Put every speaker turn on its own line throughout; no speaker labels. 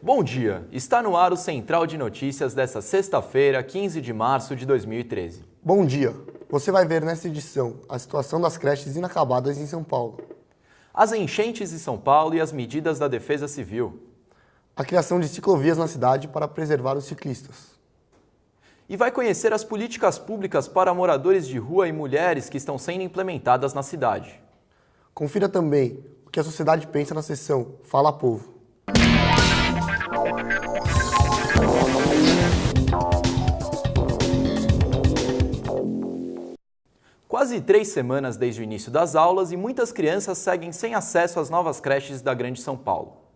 Bom dia! Está no ar o Central de Notícias desta sexta-feira, 15 de março de 2013.
Bom dia! Você vai ver nesta edição a situação das creches inacabadas em São Paulo.
As enchentes em São Paulo e as medidas da Defesa Civil.
A criação de ciclovias na cidade para preservar os ciclistas.
E vai conhecer as políticas públicas para moradores de rua e mulheres que estão sendo implementadas na cidade.
Confira também o que a sociedade pensa na sessão Fala Povo.
Quase 3 semanas desde o início das aulas e muitas crianças seguem sem acesso às novas creches da Grande São Paulo.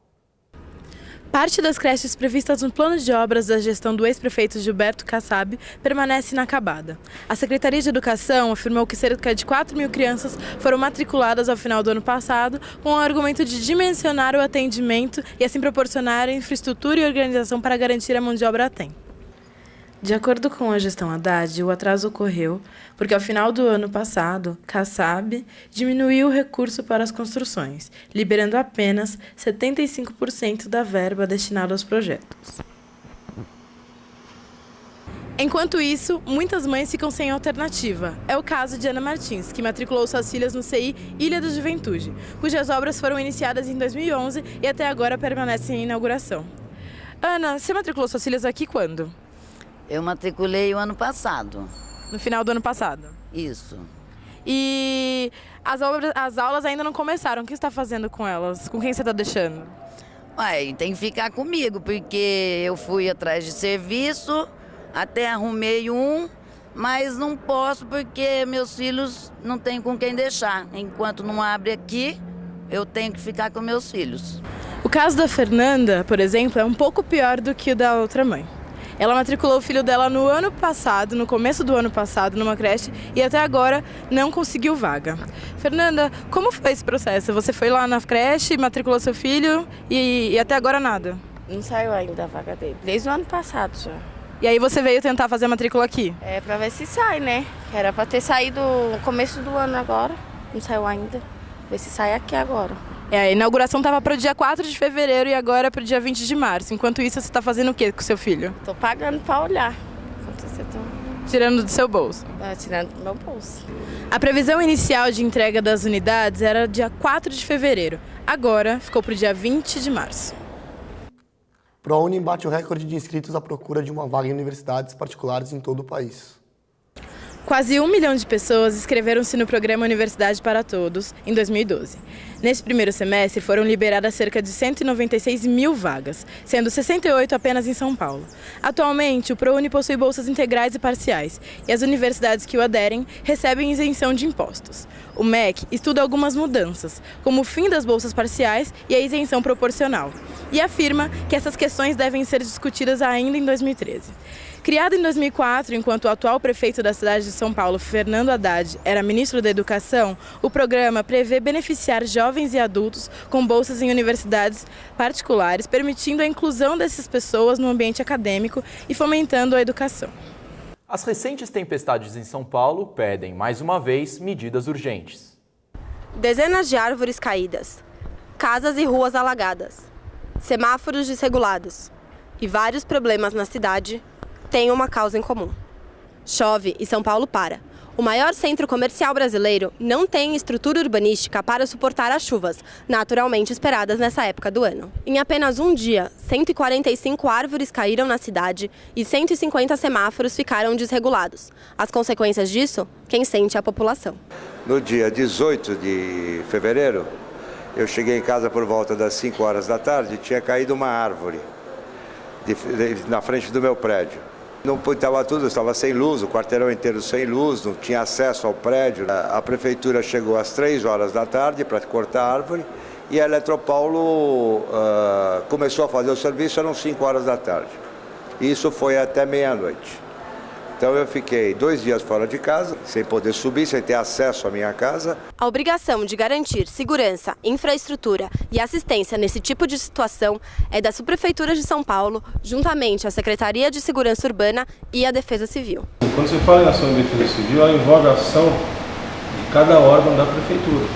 Parte das creches previstas no plano de obras da gestão do ex-prefeito Gilberto Kassab permanece inacabada. A Secretaria de Educação afirmou que cerca de 4.000 crianças foram matriculadas ao final do ano passado com o argumento de dimensionar o atendimento e assim proporcionar infraestrutura e organização para garantir a mão de obra a tempo. De acordo com a gestão Haddad, o atraso ocorreu porque, ao final do ano passado, Kassab diminuiu o recurso para as construções, liberando apenas 75% da verba destinada aos projetos. Enquanto isso, muitas mães ficam sem alternativa. É o caso de Ana Martins, que matriculou suas filhas no CI Ilha da Juventude, cujas obras foram iniciadas em 2011 e até agora permanecem em inauguração. Ana, você matriculou suas filhas aqui quando?
Eu matriculei o ano passado.
No final do ano passado?
Isso.
E as aulas ainda não começaram. O que você está fazendo com elas? Com quem você está deixando?
Ué, tem que ficar comigo, porque eu fui atrás de serviço, até arrumei um, mas não posso porque meus filhos não têm com quem deixar. Enquanto não abre aqui, eu tenho que ficar com meus filhos.
O caso da Fernanda, por exemplo, é um pouco pior do que o da outra mãe. Ela matriculou o filho dela no ano passado, no começo do ano passado, numa creche e até agora não conseguiu vaga. Fernanda, como foi esse processo? Você foi lá na creche, matriculou seu filho e até agora nada?
Não saiu ainda a vaga dele, desde o ano passado já.
E aí você veio tentar fazer a matrícula aqui?
É, pra ver se sai, né? Era pra ter saído no começo do ano agora, não saiu ainda. Ver se sai aqui agora.
A inauguração estava para o dia 4 de fevereiro e agora é para o dia 20 de março. Enquanto isso, você está fazendo o que com seu filho?
Tô pagando para olhar.
Tirando do seu bolso?
Tirando do meu bolso.
A previsão inicial de entrega das unidades era dia 4 de fevereiro. Agora ficou para o dia 20 de março.
ProUni bate o recorde de inscritos à procura de uma vaga em universidades particulares em todo o país.
Quase 1 milhão de pessoas inscreveram-se no programa Universidade para Todos em 2012. Nesse primeiro semestre foram liberadas cerca de 196 mil vagas, sendo 68 apenas em São Paulo. Atualmente, o ProUni possui bolsas integrais e parciais, e as universidades que o aderem recebem isenção de impostos. O MEC estuda algumas mudanças, como o fim das bolsas parciais e a isenção proporcional, e afirma que essas questões devem ser discutidas ainda em 2013. Criado em 2004, enquanto o atual prefeito da cidade de São Paulo, Fernando Haddad, era ministro da Educação, o programa prevê beneficiar jovens e adultos com bolsas em universidades particulares, permitindo a inclusão dessas pessoas no ambiente acadêmico e fomentando a educação.
As recentes tempestades em São Paulo pedem, mais uma vez, medidas urgentes.
Dezenas de árvores caídas, casas e ruas alagadas, semáforos desregulados e vários problemas na cidade têm uma causa em comum. Chove e São Paulo para. O maior centro comercial brasileiro não tem estrutura urbanística para suportar as chuvas, naturalmente esperadas nessa época do ano. Em apenas um dia, 145 árvores caíram na cidade e 150 semáforos ficaram desregulados. As consequências disso, quem sente é a população.
No dia 18 de fevereiro, eu cheguei em casa por volta das 5 horas da tarde e tinha caído uma árvore na frente do meu prédio. Não estava tudo, estava sem luz, o quarteirão inteiro sem luz, não tinha acesso ao prédio. A prefeitura chegou às 3 horas da tarde para cortar a árvore e a Eletropaulo começou a fazer o serviço, eram 5 horas da tarde. Isso foi até meia-noite. Então eu fiquei 2 dias fora de casa, sem poder subir, sem ter acesso à minha casa.
A obrigação de garantir segurança, infraestrutura e assistência nesse tipo de situação é da Subprefeitura de São Paulo, juntamente à Secretaria de Segurança Urbana e à Defesa Civil.
Quando você fala em ação de defesa civil, ela envolve a ação de cada órgão da Prefeitura.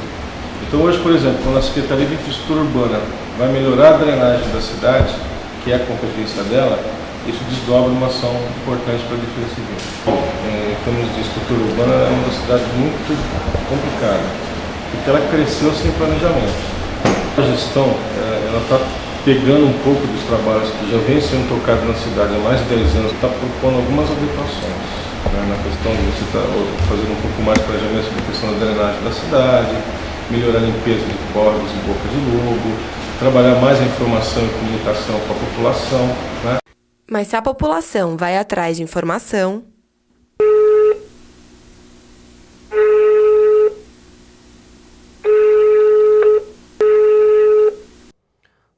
Então hoje, por exemplo, quando a Secretaria de Infraestrutura Urbana vai melhorar a drenagem da cidade, que é a competência dela, isso desdobra uma ação importante para a Defesa Civil. Em termos de estrutura urbana, é uma cidade muito complicada, porque ela cresceu sem planejamento. A gestão está pegando um pouco dos trabalhos que já vem sendo tocados na cidade há mais de 10 anos, está propondo algumas adequações. Na questão de você estar fazendo um pouco mais de planejamento sobre a questão da drenagem da cidade, melhorar a limpeza de córregos e bocas de lobo, trabalhar mais a informação e comunicação com a população, né?
Mas se a população vai atrás de informação...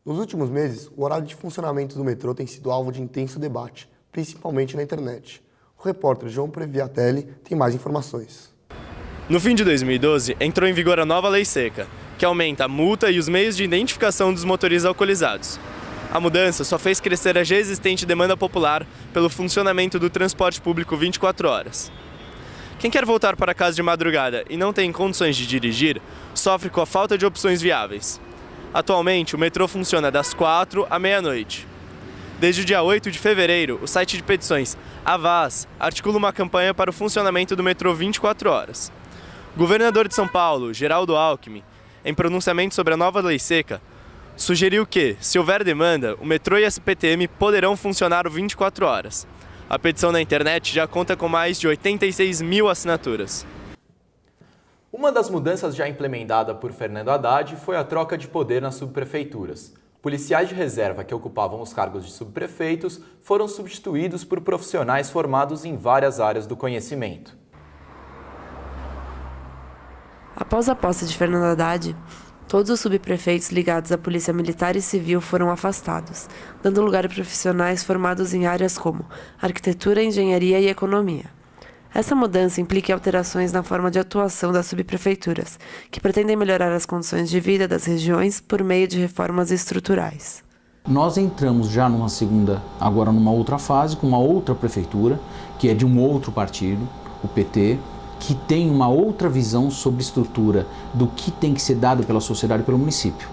Nos últimos meses, o horário de funcionamento do metrô tem sido alvo de intenso debate, principalmente na internet. O repórter João Previatelli tem mais informações.
No fim de 2012, entrou em vigor a nova Lei Seca, que aumenta a multa e os meios de identificação dos motoristas alcoolizados. A mudança só fez crescer a já existente demanda popular pelo funcionamento do transporte público 24 horas. Quem quer voltar para casa de madrugada e não tem condições de dirigir, sofre com a falta de opções viáveis. Atualmente, o metrô funciona das 4 à meia-noite. Desde o dia 8 de fevereiro, o site de petições Avaz articula uma campanha para o funcionamento do metrô 24 horas. O governador de São Paulo, Geraldo Alckmin, em pronunciamento sobre a nova Lei Seca, sugeriu que, se houver demanda, o metrô e a CPTM poderão funcionar 24 horas. A petição na internet já conta com mais de 86 mil assinaturas.
Uma das mudanças já implementada por Fernando Haddad foi a troca de poder nas subprefeituras. Policiais de reserva que ocupavam os cargos de subprefeitos foram substituídos por profissionais formados em várias áreas do conhecimento.
Após a posse de Fernando Haddad, todos os subprefeitos ligados à Polícia Militar e Civil foram afastados, dando lugar a profissionais formados em áreas como arquitetura, engenharia e economia. Essa mudança implica alterações na forma de atuação das subprefeituras, que pretendem melhorar as condições de vida das regiões por meio de reformas estruturais.
Nós entramos já agora numa outra fase, com uma outra prefeitura, que é de um outro partido, o PT, que tem uma outra visão sobre estrutura do que tem que ser dado pela sociedade e pelo município.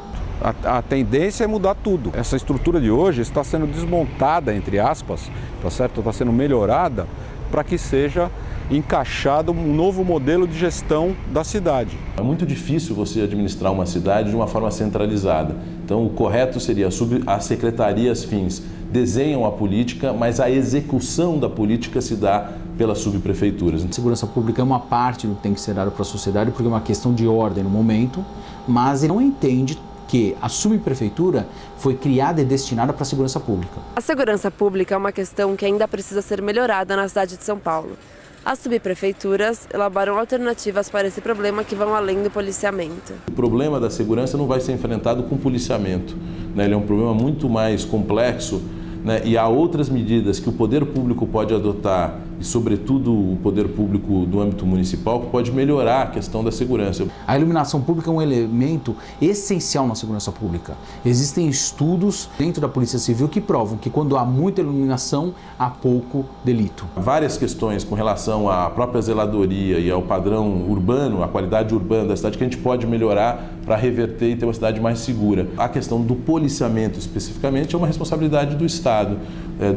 A tendência é mudar tudo. Essa estrutura de hoje está sendo desmontada, entre aspas, tá certo? Está sendo melhorada para que seja encaixado um novo modelo de gestão da cidade.
É muito difícil você administrar uma cidade de uma forma centralizada. Então, o correto seria as secretarias fins desenham a política, mas a execução da política se dá pelas subprefeituras.
A segurança pública é uma parte do que tem que ser dado para a sociedade, porque é uma questão de ordem no momento, mas ele não entende que a subprefeitura foi criada e destinada para a segurança pública.
A segurança pública é uma questão que ainda precisa ser melhorada na cidade de São Paulo. As subprefeituras elaboram alternativas para esse problema que vão além do policiamento.
O problema da segurança não vai ser enfrentado com policiamento, né? Ele é um problema muito mais complexo, né? E há outras medidas que o poder público pode adotar, e sobretudo o poder público do âmbito municipal, que pode melhorar a questão da segurança.
A iluminação pública é um elemento essencial na segurança pública. Existem estudos dentro da Polícia Civil que provam que quando há muita iluminação, há pouco delito.
Várias questões com relação à própria zeladoria e ao padrão urbano, a qualidade urbana da cidade, que a gente pode melhorar para reverter e ter uma cidade mais segura. A questão do policiamento especificamente é uma responsabilidade do Estado,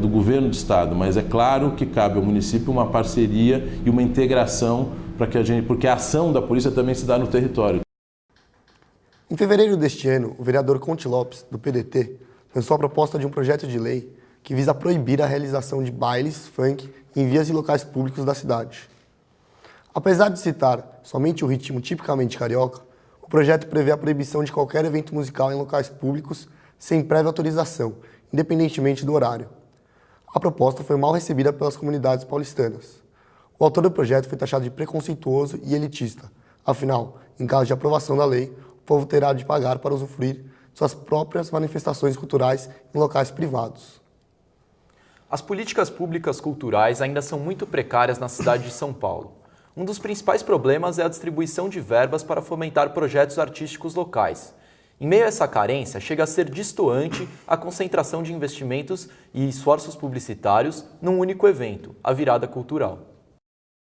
do governo do Estado, mas é claro que cabe ao município uma parceria e uma integração porque a ação da polícia também se dá no território.
Em fevereiro deste ano, o vereador Conte Lopes, do PDT, lançou a proposta de um projeto de lei que visa proibir a realização de bailes, funk em vias e locais públicos da cidade. Apesar de citar somente o ritmo tipicamente carioca, o projeto prevê a proibição de qualquer evento musical em locais públicos sem prévia autorização, independentemente do horário. A proposta foi mal recebida pelas comunidades paulistanas. O autor do projeto foi taxado de preconceituoso e elitista. Afinal, em caso de aprovação da lei, o povo terá de pagar para usufruir de suas próprias manifestações culturais em locais privados.
As políticas públicas culturais ainda são muito precárias na cidade de São Paulo. Um dos principais problemas é a distribuição de verbas para fomentar projetos artísticos locais. Em meio a essa carência, chega a ser destoante a concentração de investimentos e esforços publicitários num único evento, a Virada Cultural.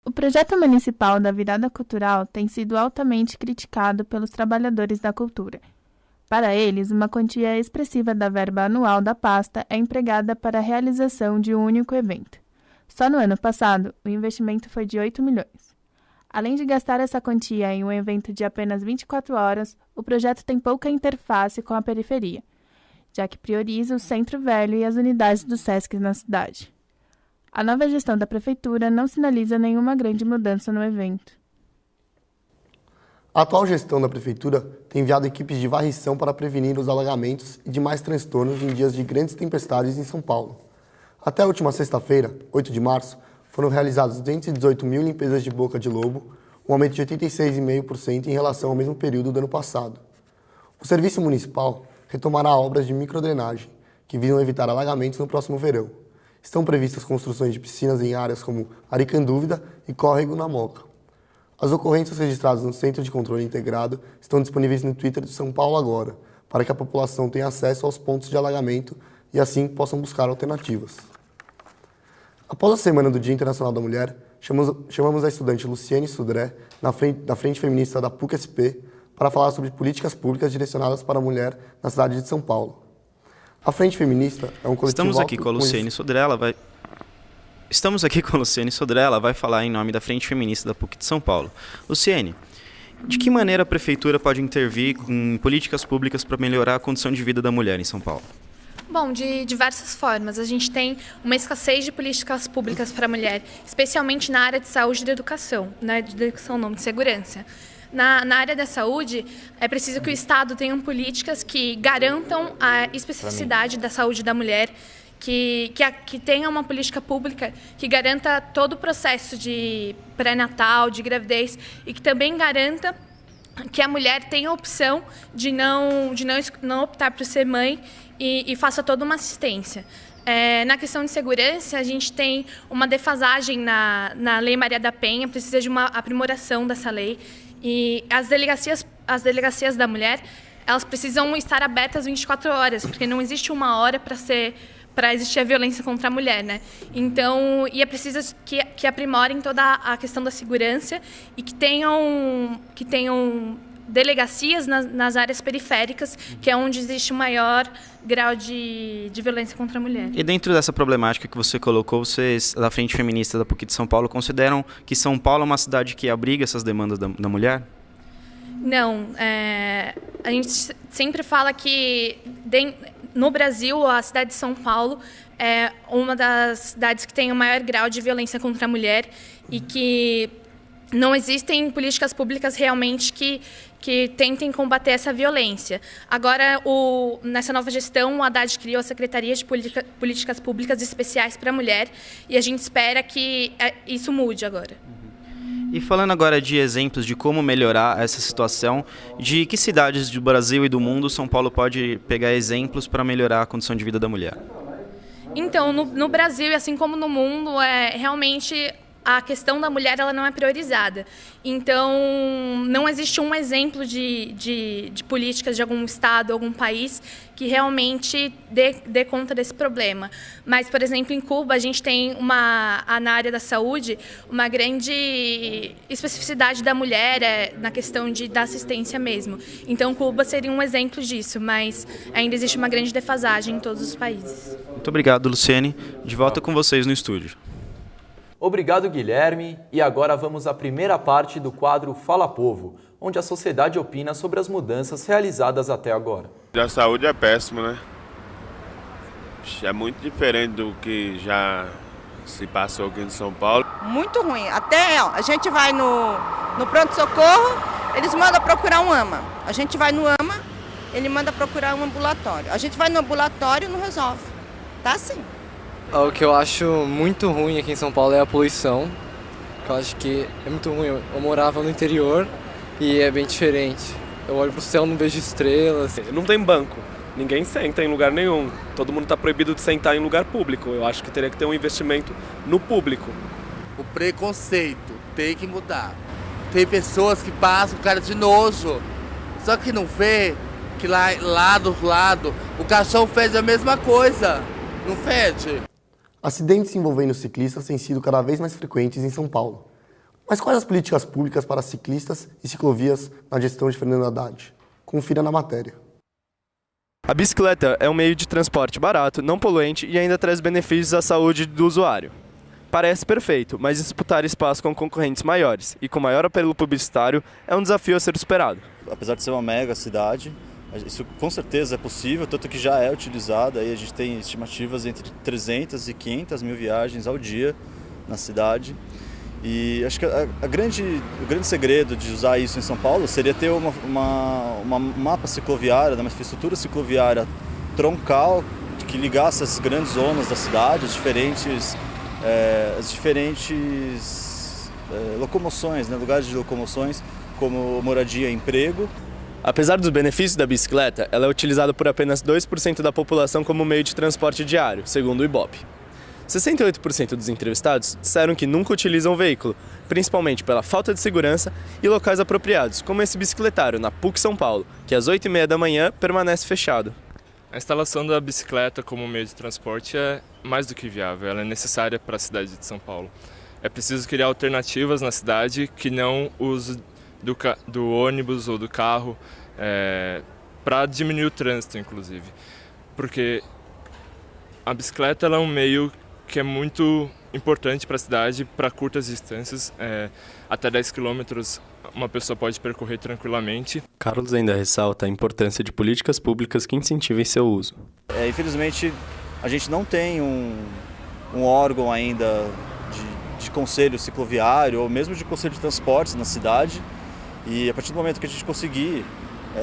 O projeto municipal da Virada Cultural tem sido altamente criticado pelos trabalhadores da cultura. Para eles, uma quantia expressiva da verba anual da pasta é empregada para a realização de um único evento. Só no ano passado, o investimento foi de 8 milhões. Além de gastar essa quantia em um evento de apenas 24 horas, o projeto tem pouca interface com a periferia, já que prioriza o Centro Velho e as unidades do SESC na cidade. A nova gestão da prefeitura não sinaliza nenhuma grande mudança no evento.
A atual gestão da prefeitura tem enviado equipes de varrição para prevenir os alagamentos e demais transtornos em dias de grandes tempestades em São Paulo. Até a última sexta-feira, 8 de março, foram realizadas 218 mil limpezas de boca de lobo, um aumento de 86,5% em relação ao mesmo período do ano passado. O Serviço Municipal retomará obras de microdrenagem, que visam evitar alagamentos no próximo verão. Estão previstas construções de piscinas em áreas como Aricandúvida e Córrego na Moca. As ocorrências registradas no Centro de Controle Integrado estão disponíveis no Twitter de São Paulo Agora, para que a população tenha acesso aos pontos de alagamento e assim possam buscar alternativas. Após a Semana do Dia Internacional da Mulher, chamamos a estudante Luciene Sodré, da Frente Feminista da PUC-SP, para falar sobre políticas públicas direcionadas para a mulher na cidade de São Paulo. A Frente Feminista é um coletivo...
Estamos aqui com a Luciene Sodré, ela vai falar em nome da Frente Feminista da PUC de São Paulo. Luciene, de que maneira a Prefeitura pode intervir em políticas públicas para melhorar a condição de vida da mulher em São Paulo?
Bom, de diversas formas. A gente tem uma escassez de políticas públicas para a mulher, especialmente na área de saúde e de educação, de segurança. Na área da saúde, é preciso que o Estado tenha políticas que garantam a especificidade da saúde da mulher, que tenha uma política pública que garanta todo o processo de pré-natal, de gravidez, e que também garanta que a mulher tenha a opção de não optar por ser mãe e faça toda uma assistência. Na questão de segurança, a gente tem uma defasagem na Lei Maria da Penha, precisa de uma aprimoração dessa lei. E as delegacias da mulher, elas precisam estar abertas 24 horas, porque não existe uma hora para existir a violência contra a mulher, né? Então, e é preciso que aprimorem toda a questão da segurança e que tenham delegacias nas áreas periféricas, que é onde existe o maior grau de violência contra a mulher.
E dentro dessa problemática que você colocou, vocês, da Frente Feminista da PUC de São Paulo, consideram que São Paulo é uma cidade que abriga essas demandas da mulher?
Não. A gente sempre fala que no Brasil, a cidade de São Paulo é uma das cidades que tem o maior grau de violência contra a mulher e que não existem políticas públicas realmente que tentem combater essa violência. Agora, nessa nova gestão, o Haddad criou a Secretaria de Políticas Públicas Especiais para a Mulher e a gente espera que isso mude agora.
E falando agora de exemplos de como melhorar essa situação, de que cidades do Brasil e do mundo São Paulo pode pegar exemplos para melhorar a condição de vida da mulher?
Então, no Brasil, assim como no mundo, realmente a questão da mulher ela não é priorizada. Então, não existe um exemplo de políticas de algum estado, algum país que realmente dê conta desse problema. Mas, por exemplo, em Cuba, a gente tem na área da saúde uma grande especificidade da mulher na questão da assistência mesmo. Então, Cuba seria um exemplo disso, mas ainda existe uma grande defasagem em todos os países.
Muito obrigado, Luciene. De volta com vocês no estúdio.
Obrigado, Guilherme. E agora vamos à primeira parte do quadro Fala Povo, onde a sociedade opina sobre as mudanças realizadas até agora.
A saúde é péssimo, né? É muito diferente do que já se passou aqui em São Paulo.
Muito ruim. Até a gente vai no pronto-socorro, eles mandam procurar um AMA. A gente vai no AMA, ele manda procurar um ambulatório. A gente vai no ambulatório e não resolve. Tá assim.
O que eu acho muito ruim aqui em São Paulo é a poluição. Eu acho que é muito ruim. Eu morava no interior e é bem diferente. Eu olho pro céu, não vejo estrelas.
Não tem banco. ninguém senta em lugar nenhum. Todo mundo está proibido de sentar em lugar público. Eu acho que teria que ter um investimento no público.
O preconceito tem que mudar. Tem pessoas que passam cara de nojo, só que não vê que lá do lado o caixão fede a mesma coisa, não fede?
Acidentes envolvendo ciclistas têm sido cada vez mais frequentes em São Paulo. Mas quais as políticas públicas para ciclistas e ciclovias na gestão de Fernando Haddad? Confira na matéria.
A bicicleta é um meio de transporte barato, não poluente e ainda traz benefícios à saúde do usuário. Parece perfeito, mas disputar espaço com concorrentes maiores e com maior apelo publicitário é um desafio a ser superado.
Apesar de ser uma mega cidade, isso com certeza é possível, tanto que já é utilizado. Aí a gente tem estimativas entre 300 e 500 mil viagens ao dia na cidade. E acho que o grande segredo de usar isso em São Paulo seria ter uma mapa cicloviária, uma infraestrutura cicloviária troncal que ligasse as grandes zonas da cidade, as diferentes locomoções, né, lugares de locomoções, como moradia e emprego.
Apesar dos benefícios da bicicleta, ela é utilizada por apenas 2% da população como meio de transporte diário, segundo o Ibope. 68% dos entrevistados disseram que nunca utilizam o veículo, principalmente pela falta de segurança e locais apropriados, como esse bicicletário na PUC São Paulo, que às 8h30 da manhã permanece fechado.
A instalação da bicicleta como meio de transporte é mais do que viável, ela é necessária para a cidade de São Paulo. É preciso criar alternativas na cidade que não o uso do ônibus ou do carro, para diminuir o trânsito, inclusive. Porque a bicicleta ela é um meio que é muito importante para a cidade, para curtas distâncias, até 10 quilômetros uma pessoa pode percorrer tranquilamente.
Carlos ainda ressalta a importância de políticas públicas que incentivem seu uso.
Infelizmente, a gente não tem um órgão ainda de conselho cicloviário ou mesmo de conselho de transportes na cidade. E a partir do momento que a gente conseguir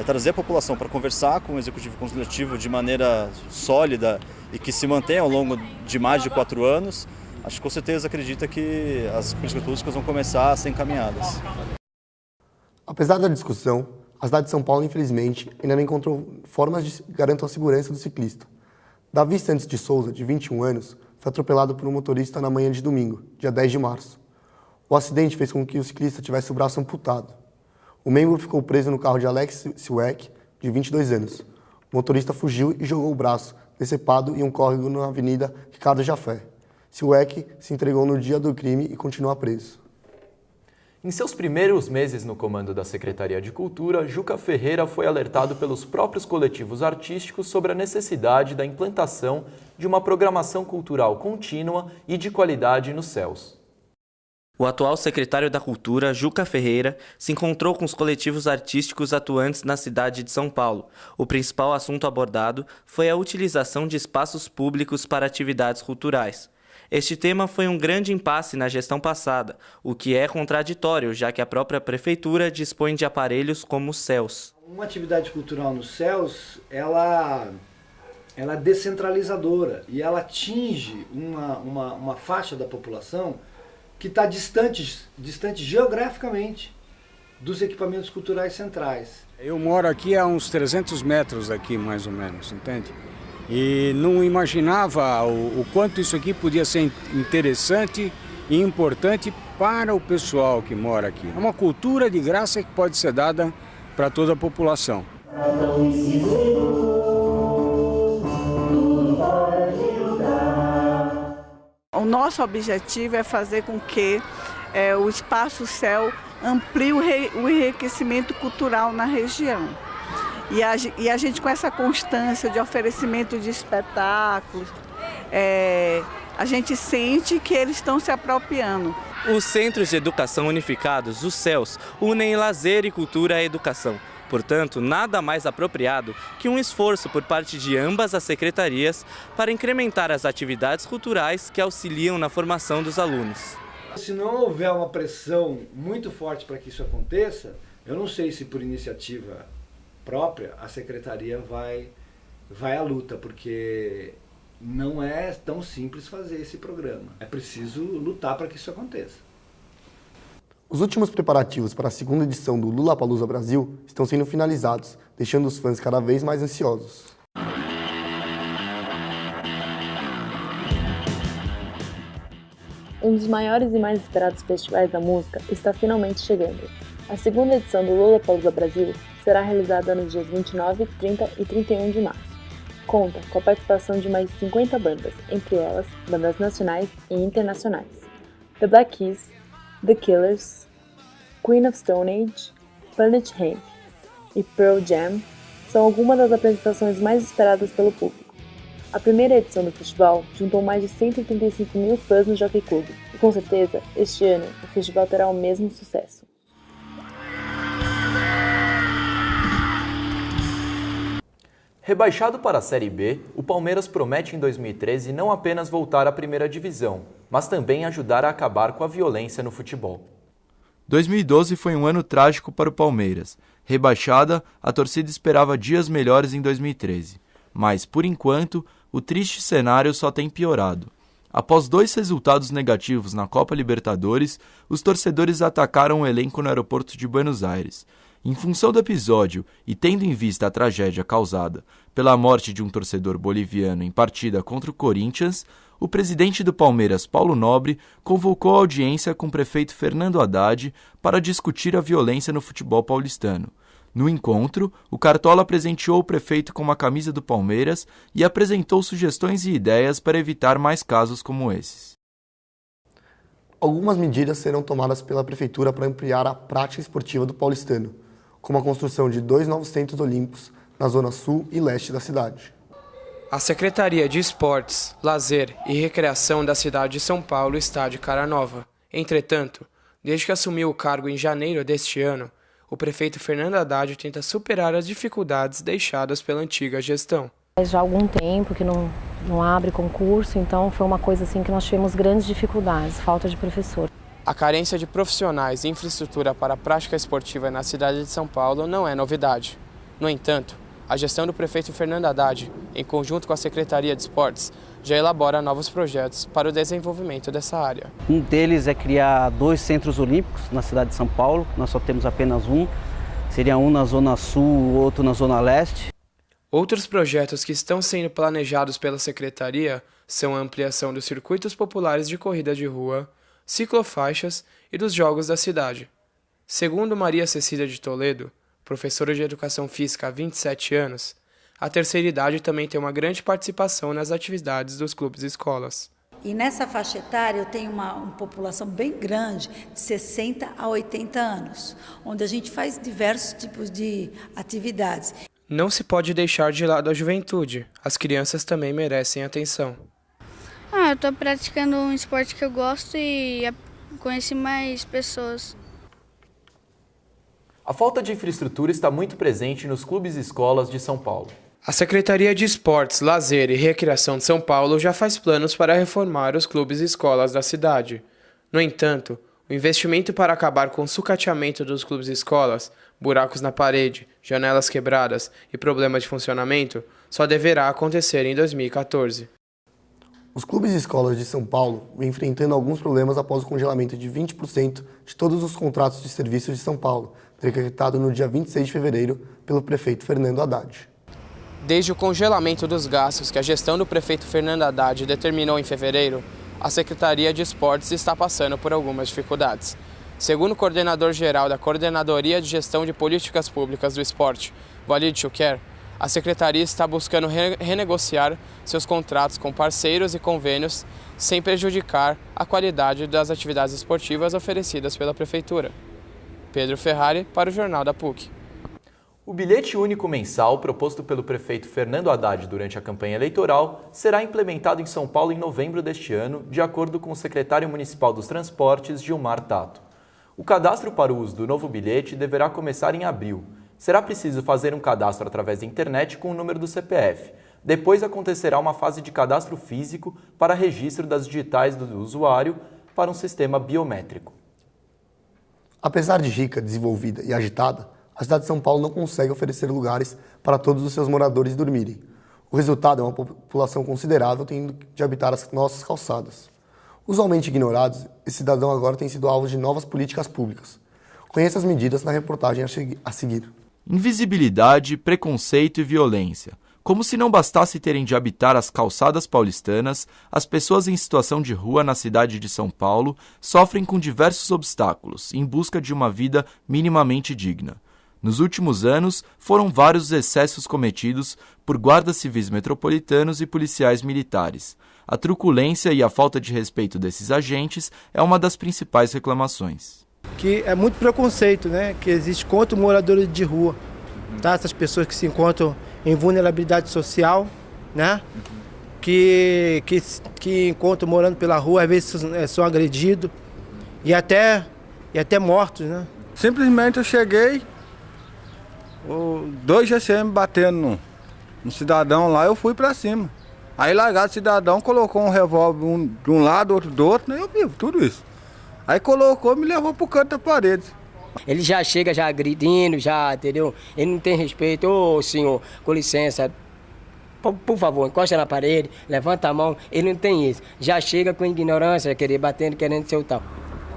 trazer a população para conversar com o Executivo Consultivo de maneira sólida e que se mantenha ao longo de mais de 4 anos, acho que com certeza acredita que as políticas públicas vão começar a ser encaminhadas.
Apesar da discussão, a cidade de São Paulo, infelizmente, ainda não encontrou formas de garantir a segurança do ciclista. Davi Santos de Souza, de 21 anos, foi atropelado por um motorista na manhã de domingo, dia 10 de março. O acidente fez com que o ciclista tivesse o braço amputado. O membro ficou preso no carro de Alex Siwek, de 22 anos. O motorista fugiu e jogou o braço, decepado em um córrego na Avenida Ricardo Jafé. Siwek se entregou no dia do crime e continua preso.
Em seus primeiros meses no comando da Secretaria de Cultura, Juca Ferreira foi alertado pelos próprios coletivos artísticos sobre a necessidade da implantação de uma programação cultural contínua e de qualidade nos céus.
O atual secretário da Cultura, Juca Ferreira, se encontrou com os coletivos artísticos atuantes na cidade de São Paulo. O principal assunto abordado foi a utilização de espaços públicos para atividades culturais. Este tema foi um grande impasse na gestão passada, o que é contraditório, já que a própria prefeitura dispõe de aparelhos como os CELS.
Uma atividade cultural nos CELS, ela é descentralizadora e ela atinge uma faixa da população que está distante geograficamente dos equipamentos culturais centrais.
Eu moro aqui a uns 300 metros daqui, mais ou menos, entende? E não imaginava o quanto isso aqui podia ser interessante e importante para o pessoal que mora aqui. É uma cultura de graça que pode ser dada para toda a população.
O nosso objetivo é fazer com que o Espaço Céu amplie o enriquecimento cultural na região. E a gente, com essa constância de oferecimento de espetáculos, a gente sente que eles estão se apropriando.
Os Centros de Educação Unificados, os CELS, unem lazer e cultura à educação. Portanto, nada mais apropriado que um esforço por parte de ambas as secretarias para incrementar as atividades culturais que auxiliam na formação dos alunos.
Se não houver uma pressão muito forte para que isso aconteça, eu não sei se por iniciativa própria a secretaria vai à luta, porque não é tão simples fazer esse programa. É preciso lutar para que isso aconteça.
Os últimos preparativos para a segunda edição do Lollapalooza Brasil estão sendo finalizados, deixando os fãs cada vez mais ansiosos.
Um dos maiores e mais esperados festivais da música está finalmente chegando. A segunda edição do Lollapalooza Brasil será realizada nos dias 29, 30 e 31 de março. Conta com a participação de mais de 50 bandas, entre elas bandas nacionais e internacionais. The Black Keys, The Killers, Queen of Stone Age, Planet Hemp e Pearl Jam são algumas das apresentações mais esperadas pelo público. A primeira edição do festival juntou mais de 135 mil fãs no Jockey Club e, com certeza, este ano o festival terá o mesmo sucesso.
Rebaixado para a Série B, o Palmeiras promete em 2013 não apenas voltar à primeira divisão, mas também ajudar a acabar com a violência no futebol.
2012 foi um ano trágico para o Palmeiras. Rebaixada, a torcida esperava dias melhores em 2013. Mas, por enquanto, o triste cenário só tem piorado. Após 2 resultados negativos na Copa Libertadores, os torcedores atacaram o elenco no aeroporto de Buenos Aires. Em função do episódio e tendo em vista a tragédia causada pela morte de um torcedor boliviano em partida contra o Corinthians, o presidente do Palmeiras, Paulo Nobre, convocou a audiência com o prefeito Fernando Haddad para discutir a violência no futebol paulistano. No encontro, o Cartola presenteou o prefeito com uma camisa do Palmeiras e apresentou sugestões e ideias para evitar mais casos como esses.
Algumas medidas serão tomadas pela prefeitura para ampliar a prática esportiva do paulistano, como a construção de 2 novos centros olímpicos na zona sul e leste da cidade.
A Secretaria de Esportes, Lazer e Recreação da cidade de São Paulo está de cara nova. Entretanto, desde que assumiu o cargo em janeiro deste ano, o prefeito Fernando Haddad tenta superar as dificuldades deixadas pela antiga gestão.
Já há algum tempo que não abre concurso, então foi uma coisa assim que nós tivemos grandes dificuldades, falta de professor.
A carência de profissionais e infraestrutura para a prática esportiva na cidade de São Paulo não é novidade. No entanto, a gestão do prefeito Fernando Haddad, em conjunto com a Secretaria de Esportes, já elabora novos projetos para o desenvolvimento dessa área.
Um deles é criar 2 centros olímpicos na cidade de São Paulo. Nós só temos apenas um. Seria um na Zona Sul, outro na Zona Leste.
Outros projetos que estão sendo planejados pela Secretaria são a ampliação dos circuitos populares de corrida de rua, ciclofaixas e dos jogos da cidade. Segundo Maria Cecília de Toledo, professora de Educação Física há 27 anos, a terceira idade também tem uma grande participação nas atividades dos clubes e escolas.
E nessa faixa etária eu tenho uma população bem grande, de 60 a 80 anos, onde a gente faz diversos tipos de atividades.
Não se pode deixar de lado a juventude, as crianças também merecem atenção.
Eu estou praticando um esporte que eu gosto e conheci mais pessoas.
A falta de infraestrutura está muito presente nos clubes e escolas de São Paulo.
A Secretaria de Esportes, Lazer e Recreação de São Paulo já faz planos para reformar os clubes e escolas da cidade. No entanto, o investimento para acabar com o sucateamento dos clubes e escolas, buracos na parede, janelas quebradas e problemas de funcionamento só deverá acontecer em 2014.
Os clubes e escolas de São Paulo vêm enfrentando alguns problemas após o congelamento de 20% de todos os contratos de serviços de São Paulo, decretado no dia 26 de fevereiro pelo prefeito Fernando Haddad.
Desde o congelamento dos gastos que a gestão do prefeito Fernando Haddad determinou em fevereiro, a Secretaria de Esportes está passando por algumas dificuldades. Segundo o coordenador-geral da Coordenadoria de Gestão de Políticas Públicas do Esporte, Walid Shuker, a Secretaria está buscando renegociar seus contratos com parceiros e convênios sem prejudicar a qualidade das atividades esportivas oferecidas pela Prefeitura. Pedro Ferrari, para o Jornal da PUC.
O bilhete único mensal proposto pelo prefeito Fernando Haddad durante a campanha eleitoral será implementado em São Paulo em novembro deste ano, de acordo com o secretário municipal dos Transportes, Gilmar Tato. O cadastro para o uso do novo bilhete deverá começar em abril. Será preciso fazer um cadastro através da internet com o número do CPF. Depois acontecerá uma fase de cadastro físico para registro das digitais do usuário para um sistema biométrico.
Apesar de rica, desenvolvida e agitada, a cidade de São Paulo não consegue oferecer lugares para todos os seus moradores dormirem. O resultado é uma população considerável tendo de habitar as nossas calçadas. Usualmente ignorados, esse cidadão agora tem sido alvo de novas políticas públicas. Conheça as medidas na reportagem a seguir.
Invisibilidade, preconceito e violência. Como se não bastasse terem de habitar as calçadas paulistanas, as pessoas em situação de rua na cidade de São Paulo sofrem com diversos obstáculos em busca de uma vida minimamente digna. Nos últimos anos, foram vários os excessos cometidos por guardas civis metropolitanos e policiais militares. A truculência e a falta de respeito desses agentes é uma das principais reclamações.
Que é muito preconceito, né, que existe contra o morador de rua, tá? Essas pessoas que se encontram em vulnerabilidade social, né? Que encontram morando pela rua, às vezes são agredidos e até mortos, né?
Simplesmente eu cheguei, 2 GCM batendo no cidadão lá, eu fui pra cima. Aí largado o cidadão, colocou um revólver de um lado, outro do outro, né? Eu vi tudo isso. Aí colocou e me levou pro canto da parede.
Ele já chega já agredindo, já, entendeu? Ele não tem respeito. Ô, senhor, com licença, por favor, encosta na parede, levanta a mão. Ele não tem isso. Já chega com ignorância, querer batendo, querendo ser o tal.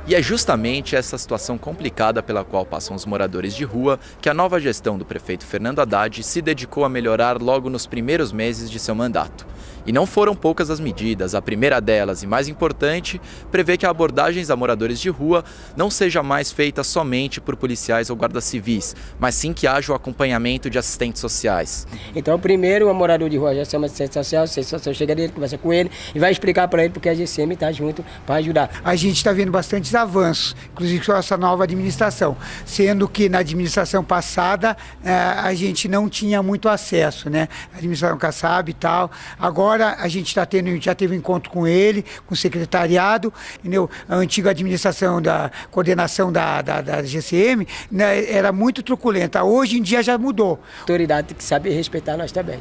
E é justamente essa situação complicada pela qual passam os moradores de rua que a nova gestão do prefeito Fernando Haddad se dedicou a melhorar logo nos primeiros meses de seu mandato. E não foram poucas as medidas. A primeira delas, e mais importante, prevê que a abordagens a moradores de rua não seja mais feita somente por policiais ou guardas civis, mas sim que haja o acompanhamento de assistentes sociais.
Então, primeiro, o morador de rua já chama assistente social chega nele, conversa com ele e vai explicar para ele porque a GCM está junto para ajudar.
A gente está vendo bastantes avanços, inclusive com essa nova administração, sendo que na administração passada a gente não tinha muito acesso, né? A administração Kassab e tal. Agora a gente já teve um encontro com ele, com o secretariado, entendeu? A antiga administração da coordenação da GCM, né, era muito truculenta. Hoje em dia já mudou.
A autoridade tem que saber respeitar nós também.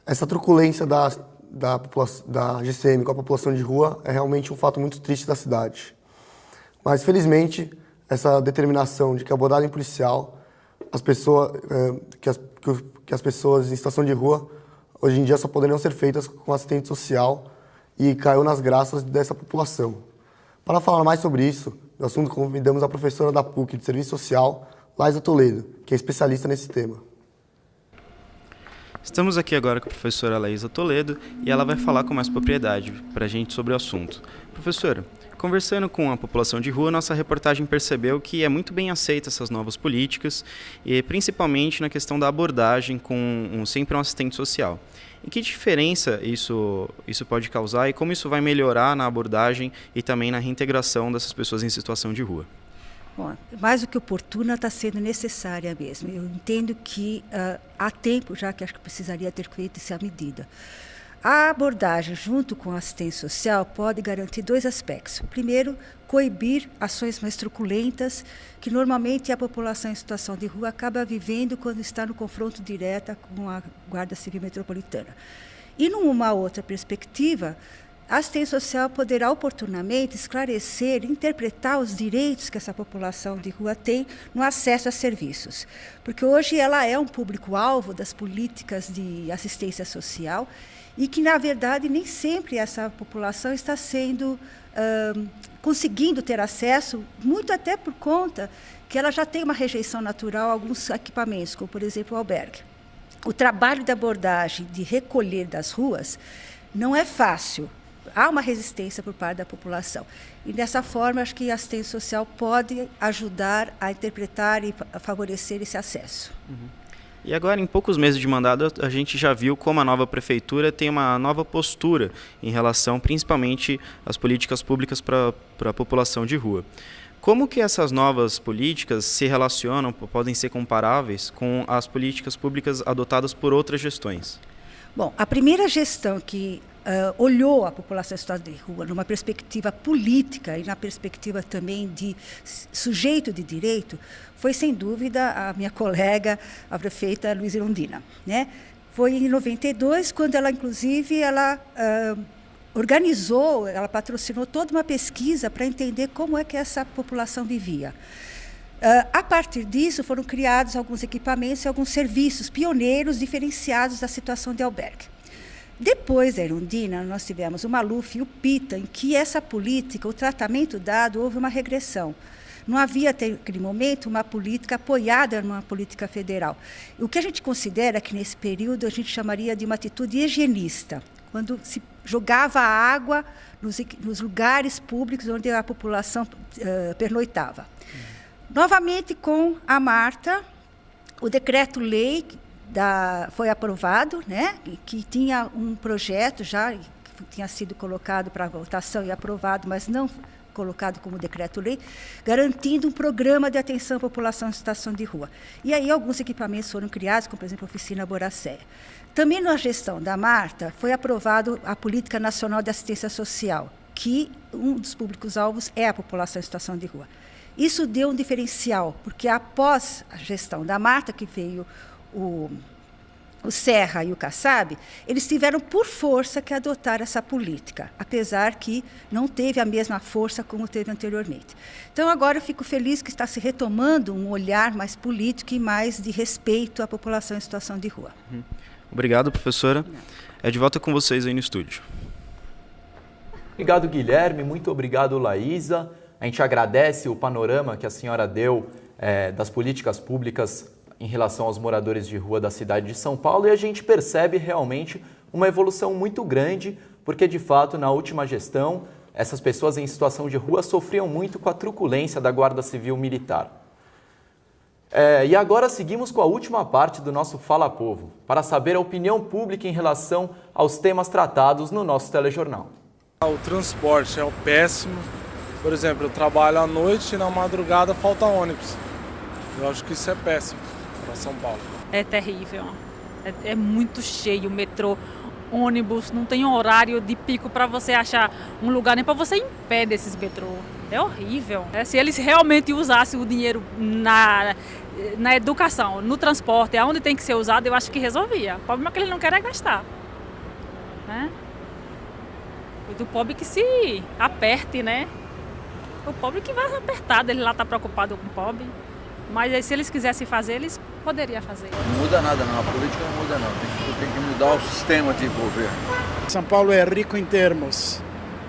Essa truculência da GCM com a população de rua é realmente um fato muito triste da cidade. Mas, felizmente, essa determinação de que a abordagem policial, que as pessoas em situação de rua, hoje em dia só poderiam ser feitas com assistente social e caiu nas graças dessa população. Para falar mais sobre isso, no assunto convidamos a professora da PUC de Serviço Social, Laísa Toledo, que é especialista nesse tema.
Estamos aqui agora com a professora Laísa Toledo e ela vai falar com mais propriedade para a gente sobre o assunto. Professora, conversando com a população de rua, nossa reportagem percebeu que é muito bem aceita essas novas políticas, e principalmente na questão da abordagem com sempre um assistente social. E que diferença isso pode causar e como isso vai melhorar na abordagem e também na reintegração dessas pessoas em situação de rua?
Bom, mais do que oportuna, está sendo necessária mesmo. Eu entendo que há tempo já que acho que precisaria ter feito essa medida. A abordagem junto com a assistência social pode garantir 2 aspectos. Primeiro, coibir ações mais truculentas que normalmente a população em situação de rua acaba vivendo quando está no confronto direto com a Guarda Civil Metropolitana. E numa outra perspectiva, a assistência social poderá oportunamente esclarecer e interpretar os direitos que essa população de rua tem no acesso a serviços. Porque hoje ela é um público-alvo das políticas de assistência social e que, na verdade, nem sempre essa população está conseguindo ter acesso, muito até por conta que ela já tem uma rejeição natural a alguns equipamentos, como, por exemplo, o albergue. O trabalho de abordagem, de recolher das ruas, não é fácil. Há uma resistência por parte da população. E, dessa forma, acho que a assistência social pode ajudar a interpretar e a favorecer esse acesso.
E agora, em poucos meses de mandato, a gente já viu como a nova prefeitura tem uma nova postura em relação, principalmente, às políticas públicas para a população de rua. Como que essas novas políticas se relacionam, podem ser comparáveis com as políticas públicas adotadas por outras gestões?
Bom, a primeira gestão que olhou a população em situação de rua numa perspectiva política e na perspectiva também de sujeito de direito foi, sem dúvida, a minha colega, a prefeita Luísa Erundina, né? Foi em 92, quando ela, inclusive, organizou, ela patrocinou toda uma pesquisa para entender como é que essa população vivia. A partir disso, foram criados alguns equipamentos e alguns serviços pioneiros diferenciados da situação de albergue. Depois da Erundina, nós tivemos o Maluf e o PITA, em que essa política, o tratamento dado, houve uma regressão. não havia até aquele momento uma política apoiada numa política federal. O que a gente considera que nesse período a gente chamaria de uma atitude higienista, quando se jogava água nos lugares públicos onde a população pernoitava. Novamente, com a Marta, o decreto-lei foi aprovado, né, que tinha um projeto já, que tinha sido colocado para votação e aprovado, mas não colocado como decreto-lei, garantindo um programa de atenção à população em situação de rua. E aí alguns equipamentos foram criados, como, por exemplo, a Oficina Boracéia. Também na gestão da Marta foi aprovado a Política Nacional de Assistência Social, que um dos públicos-alvos é a população em situação de rua. Isso deu um diferencial, porque após a gestão da Marta, que veio o Serra e o Kassab, eles tiveram por força que adotar essa política, apesar que não teve a mesma força como teve anteriormente. Então, agora eu fico feliz que está se retomando um olhar mais político e mais de respeito à população em situação de rua.
Obrigado, professora. É de volta com vocês aí no estúdio.
Obrigado, Guilherme. Muito obrigado, Laísa. A gente agradece o panorama que a senhora deu das políticas públicas em relação aos moradores de rua da cidade de São Paulo, e a gente percebe realmente uma evolução muito grande, porque de fato na última gestão essas pessoas em situação de rua sofriam muito com a truculência da Guarda Civil Militar. E agora seguimos com a última parte do nosso Fala Povo, para saber a opinião pública em relação aos temas tratados no nosso telejornal.
O transporte é péssimo. Por exemplo, eu trabalho à noite e na madrugada falta ônibus. Eu acho que isso é péssimo para São Paulo.
É terrível. É muito cheio o metrô, ônibus, não tem horário de pico para você achar um lugar nem para você ir em pé desses metrô. É horrível. Se eles realmente usassem o dinheiro na educação, no transporte, aonde tem que ser usado, eu acho que resolvia. O problema é que eles não querem gastar. Né? E do pobre que se aperte, né? O pobre que vai apertado, ele lá está preocupado com o pobre. Mas aí, se eles quisessem fazer, eles poderiam fazer.
Não muda nada não, a política não muda não. Tem que mudar o sistema de governo.
São Paulo é rico em termos,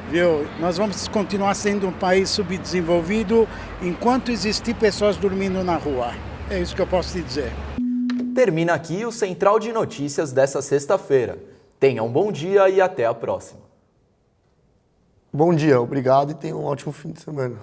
viu? Nós vamos continuar sendo um país subdesenvolvido enquanto existir pessoas dormindo na rua. É isso que eu posso te dizer.
Termina aqui o Central de Notícias dessa sexta-feira. Tenha um bom dia e até a próxima.
Bom dia, obrigado e tenha um ótimo fim de semana.